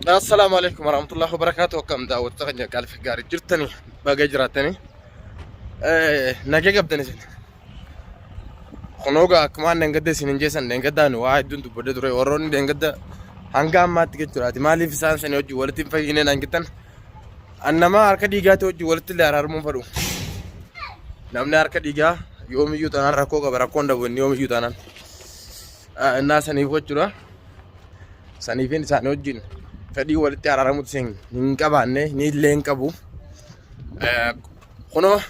السلام عليكم ورحمة الله وبركاته. كم داود تغني قال في قاري جرتني باقي جراتني نجا قبدني سن خنوقا كمان نقدر سننجسن نقدر واحد دون تبدأ دري ورون نقدر هنقام ما تيجي جراتي مالي في سان سنة وجو ولتين فيني نقدر أنما أركض يجات وجو ولتين لارار مفرو نمنا أركض يجا يوم يجوتنا ركوكا بركون دبون يوم يجوتنا الناس هنيفو جرا سنيفين سانوجين فدي ولتي على رموت سين نكابانه نيلين كابو خنو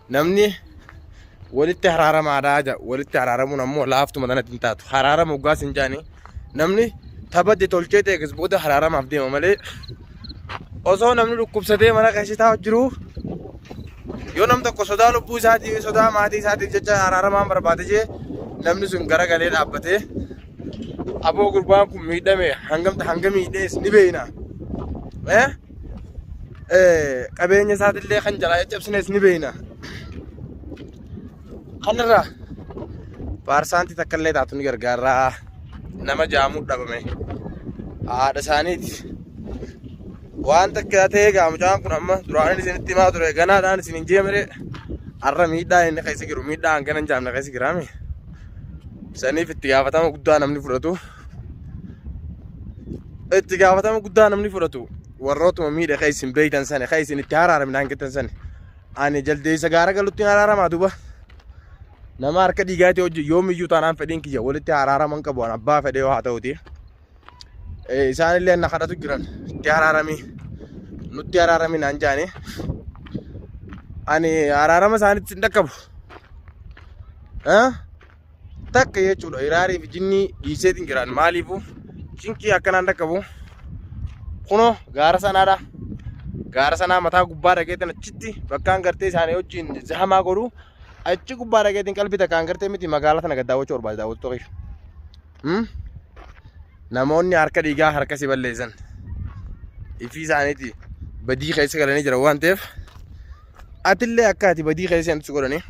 نمني ولتي حرارة ما راجع ولتي حرارة مو نمو لافتو مدانا تنتاتو حرارة موقاس إنجاني نمني تبدي تولجي تيجس بوده حرارة ما بدي مملي أصلا نمني لكوب سدي منا كشي تاو جرو يونم تكو سودا لبو ساتي سودا ماتي ساتي جتا حرارة ما بربادي نمني سنگرا قليل أبته أبو قربان كم ميدا مي هنگم ميداس نبينا كابيني سات اللي خنجلا يجيب سنس نبينا خنرا بارسانتي تكلي تاتوني غرغرا نما جامو دبمي دسانيت وان تكاتي غام جام كنما دراني سنتي ما دري غنا دان سنجي مري ارا ميدا ان خيس غيرو ميدا انغن جام نخيس غرامي سني في التجافتام قدام نمني فرتو التجافتام قدام نمني فرتو وروتو مميد خيس بيتن سنه خيس التهارار من انكتن سنه اني جلدي سغارا قلتي هارارا ما دوبا نمار كدي غاتي يوم يوتان فدين كيا ولتي هارارا من كبون ابا فدي وهاتوتي سان اللي ان خدتو جران تهارارا مي نوتي هارارا من انجاني اني هارارا ما سان تندكب tak ya chulo irari vijini disetin giran malibu chinki akana ndakabu kuno gara sana mata gubbara getan chitti bakkan garte sane ojin zahama goru achi gubbara getin kalbita kan garte miti magala tana gadawo chorba dawo to namonni harka diga harka siballesan ifi saneti badi khayse galani jira wantef atille akati badi khayse antu gorani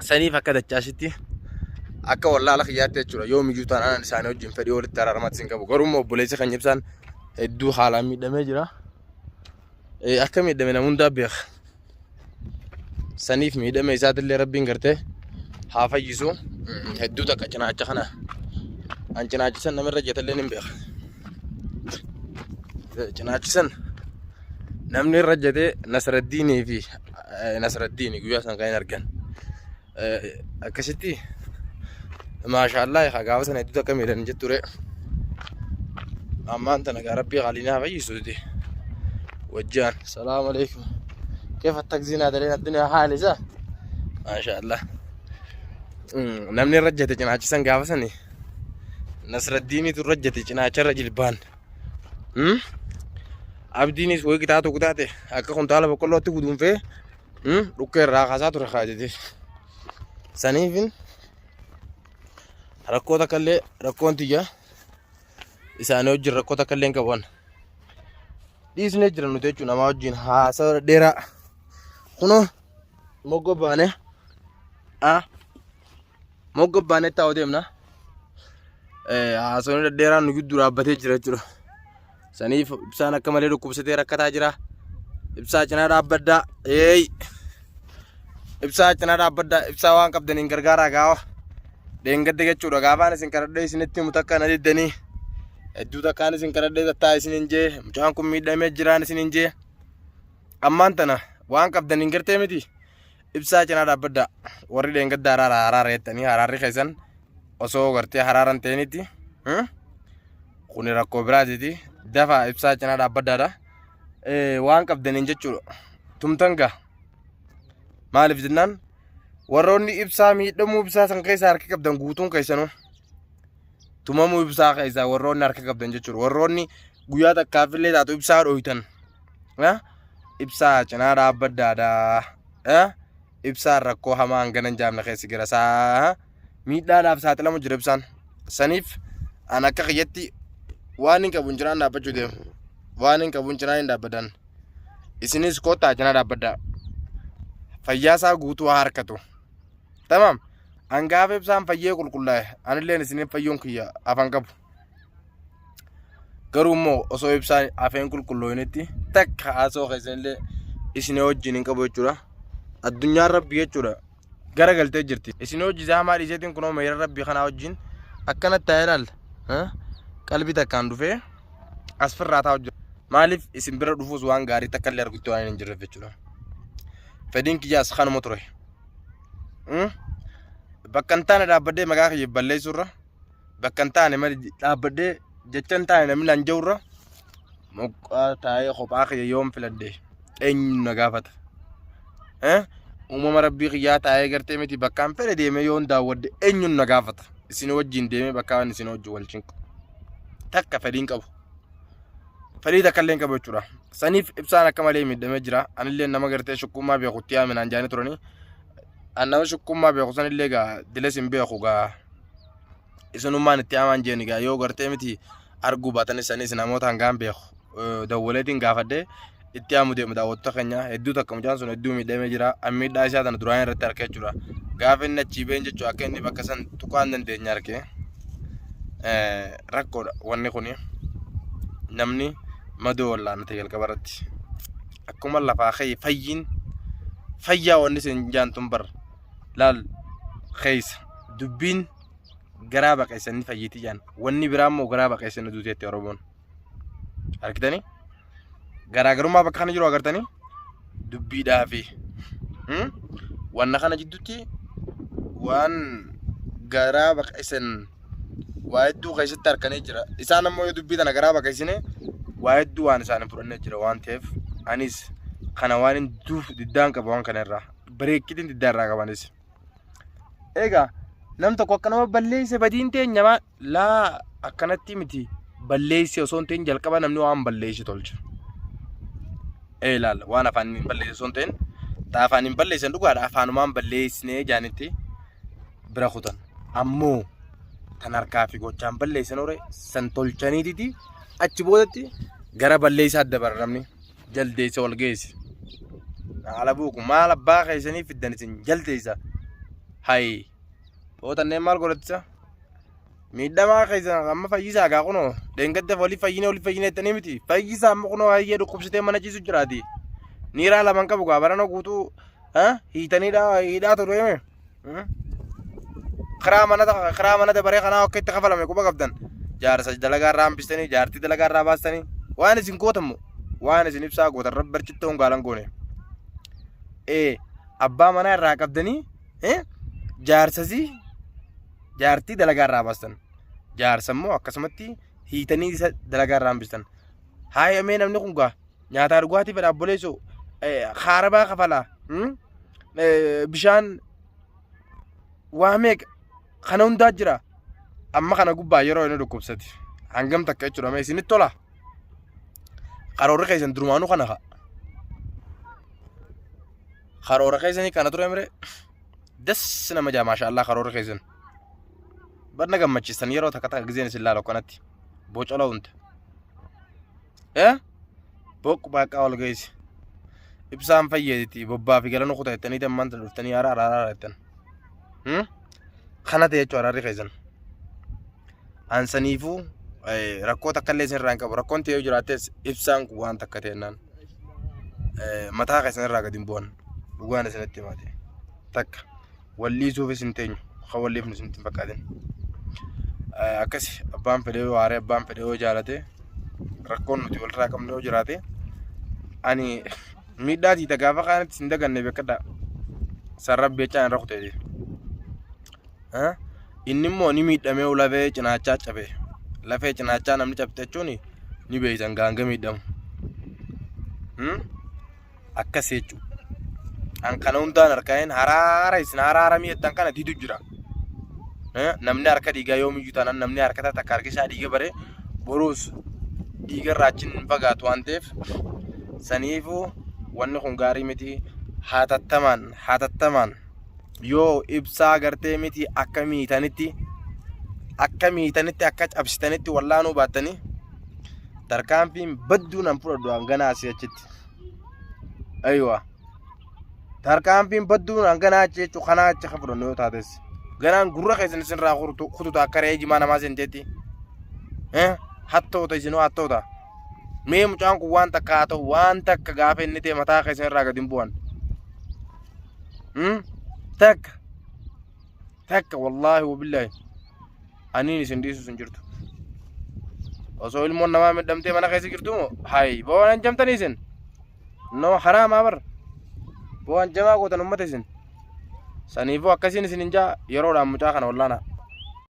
سني فكذا تشاشتي أكا والله لك ياتي تشولا يوم يجوتان أنا نساني وجين فدي ولد ترى رمات سينكابو قروم وبوليس خنيب سان الدو حالا ميدا مجرا أكا ميدا منا مندا بيخ سنيف ميدا ميزاد اللي ربين قرته حافا يسو الدو تكا جناجة خنا أن جناجة سن نمر رجيت اللي نمبيخ جناجة سن نمني رجيت نصر الديني في نصر الديني قويا سن قاين أركان أكشتي ما شاء الله يا خاقاوة سنة دوتا كميرا نجد توري أما أنت نقا ربي غالينا في يسودي وجان السلام عليكم كيف التكزين هذا لنا الدنيا حالسة ما شاء الله نمني رجتي جناح سن قاوة سنة نصر الديني ترجتي جناح رجل بان أبديني سوي كتاتو كتاتي أكا كنت على بقول تقودون فيه ركي راقصات ورخاجتي سنيفين ركوتا كله ركون تيجا إسانو جر ركوتا كله كبون ديس نجر نتيجة نما وجين هاسر ديرا كنو موجو بانه موجو بانه تاو ديمنا هاسر ديرا نجود درا بتيجي جرا سنيف بسانا كمالي ركوب ستيرا كتاجرا بسا جنا بدا ibsa cina dabbada ibsa waan qabdaniin gargaara gaawa deengade jechuudha gaafaan isin karadhee isinitti mutakka na diddanii hedduu takkaan isin karadhee tattaa isinin jee mucaan kun miidhamee jiraan isinin jee ammaan tana waan qabdaniin gartee miti ibsaa cina dabbada warri deengada haraara jettanii haraarri keessan osoo gartee haraaran ta'initti kuni rakkoo biraatiti dafa ibsaa cina dabbadaadha waan qabdaniin jechuudha tumtanga مالف جنان وروني إبسامي دمو إبسا سنكيسا هركي كبدن قوتون كيسانو تمامو إبسا كيسا وروني هركي كبدن جتشور وروني قوياتا كافلي داتو إبسا رويتن إبسا جنان رابد دادا إبسا ركو همان غنن جامنا خيسي گرسا ميدا داف ساتلا مجربسان سنيف أنا كخيتي وانين كبنجران دابجو ديم وانين كبنجران دابدن إسينيس كوتا جنان دابدا فياسا غوتو هاركتو تمام انغاف بسام فيه كل كله انا لين سنين فيون كيا افان كب Garuu osoo ibsaan afeen qulqullooyinetti takka haasoo keessanillee isin wajjin hin qabu jechuudha. Addunyaan rabbii jechuudha garagaltee jirti. Isin hojii zaamaa dhiiseetiin kunoo meera rabbii kanaa wajjin akkanatti ta'ee ilaalla. Qalbii takkaan dhufee as firraa taa'u jira. Maaliif isin bira dhufuus waan gaarii takka illee argutti waan hin jirreef jechuudha. Fedhiin kiyyaas kanuma ture. Bakka hin taane dhaabbadhee maqaa kiyya balleessurra bakka hin taane dhaabbadhee jecha hin taane namni laan jirurra moqaa taa'ee kophaa kiyya yoom filadhee eenyu na gaafata. Uumama rabbii kiyyaa taa'ee gartee miti bakkaan fedhe deemee yoon daawwadde eenyu na gaafata. Isin wajjin deemee bakkaan isin wajjin wal cinqu. Takka fedhiin qabu. Fedhii takka illee hin qabu jechuudha. Saniif ibsaan akka malee miidhamee jira. Anillee nama gartee shukkummaa beekutti yaaminaan jaanii turanii. An nama shukkummaa beeku sanillee gaa diles hin beeku gaa isinummaan itti yaamaan jeeni gaa yoo gartee miti arguu baatanis sanis namoota hangaan beeku. Dawwaleetiin gaafadhee itti yaamu deemu daawwattoota keenya hedduu takka mucaan sun hedduu miidhamee jira. Miidhaa isaa tana duraan irratti harkee jechuudha. Gaafa inni achii been jechuudha akka inni bakka san tuqaan dandeenya harkee. Rakkoodha wanni kuni namni madoo wallaanate jalqaba irratti akkuma lafaa fayyiin fayyaa wanni isin jaantun bar laal keessa dubbiin garaa baqeessanii fayyiitii jaan wanni biraa immoo garaa baqeessanii duuteetti Oromoon argitanii garaagarummaa bakka kana jiru agartanii dubbiidhaa fi wanna kana jidduutti waan garaa baqeessan waa hedduu keessatti harkanii jira. Isaan ammoo yoo dubbii tana garaa baqeessine waa hedduu waan isaan fudhannee jira waan ta'eef anis kana waan hin duuf diddaan qaba waan kana irraa bareekitiin diddaa irraa qabanis. Egaa nam tokko akka nama balleesse badiin teenya maa laa akkanatti miti balleesse osoo hin ta'in jalqaba namni waan balleesse tolcha. Laal waan afaan hin balleesse osoo hin ta'in taa afaan hin balleessan dhugaadha afaanumaan balleessine jaanitti bira kutan ammoo kan harkaa fi gochaan balleessan ore san tolchaniititi achi boodatti gara balleessaa adda bara namni jaldeessa wal geessi. Haala buuku maal abbaa keessanii fiddan isin jaldeessa. Hayi bootanneen maal godhatisa miidhamaa keessan amma fayyisaa gaa kunoo deengadda walii fayyine ettanii miti fayyisaa amma kunoo hayyee dhukkubsitee mana ciisu jiraati. Niiraa laman qabu gaa barana guutuu hidhaa tolu hime. Karaa mana dabaree kanaa akka itti kafalame quba qabdan jaarsa dalagaa irraa hambistanii jaartii dalagaa irraa baastanii waan isin gootamu waan isin ibsaa gootan rabbi barchitta hongaalan goone abbaa manaa irraa qabdanii jaarsasii jaartii dalagaa irraa baastan jaarsa immoo akkasumatti hiitanii isa dalagaa irraa hambistan haayamee namni kun gaa nyaataa dhugaatii fedha abboleessoo haarabaa kafalaa bishaan waa meeqa kana hundaa jira amma kana gubbaa yeroo inni dhukkubsate hangam takka jechuudha mee isinitti tola karoora keessan durumaanuu kana karoora keessanii kana ture mire das nama jaa maashaallah karoora keessan barna gammachiisan yeroo takka takka gizeen isin laala kanatti bocola hunte boqqu baaqaa wal geessi ibsaan fayyeeti bobbaa fi galanu kutaa jettanii dammaan dhuftanii araaraa jettan kana ta'e jechuudha harri keessan ansaniifuu rakkoo takka illee isin irraa hin qabu rakkoon ta'ee jiraates ibsaan kun waan takka ta'ennaan mataa keessan irraa gadi hin bu'an dhugaan isinitti himate takka walliisuuf isin teenyu kan walliifnu isin hin fakkaatin akkasi abbaan fedhee yoo haaree abbaan fedhee yoo jaalate rakkoon nuti walirraa qabnu yoo jiraate ani miidhaa tiita gaafa kaanatti isin daganne beekadha sarrabbeechaan irra kuteeti. Inni immoo ni miidhamee lafee cinaachaa cabe lafee cinaachaa namni cabte jechuun ni beeytan gaanga miidhamu akkas jechuudha. An kana hundaan harkaayin haraara isin haraara miidhaan kana diidu jira. Namni harka dhiigaa yoomiyyuu taanaan namni harka takka harki isaa dhiiga bare boruus dhiiga irraa achiin hin fagaatu waan ta'eef saniifuu wanni kun gaarii miti hatattamaan yoo ibsaa gartee miti akka miitanitti akka cabsitanitti wallaanuu baattanii tarkaanfiin badduu nan fudhadhu hanganaa asii achitti. Aywa tarkaanfiin badduu hanganaa achi jechuu kanaa achi ka fudhannu yoo taates ganaan gurra keessan isinirraa kututa akka re'ee jimaa namaa senteetti hattoota isinoo hattoota. Mee mucaan kun waan takka haa ta'u waan takka gaafa inni ta'e mataa keessan irraa gadi hin bu'an. Takka wallaahi wabillaahi aniin isin dhiisu sun jirtu. Osoo ilmoon namaa miidhamtee mana keessa jirtu moo hayi bo'oon hanjamtanii isin. No haraamaa bar. Bo'oon jamaa gootan ummata isin. Saniifuu akkasiin isin hin jaa yeroodhaan mucaa kana wallaana.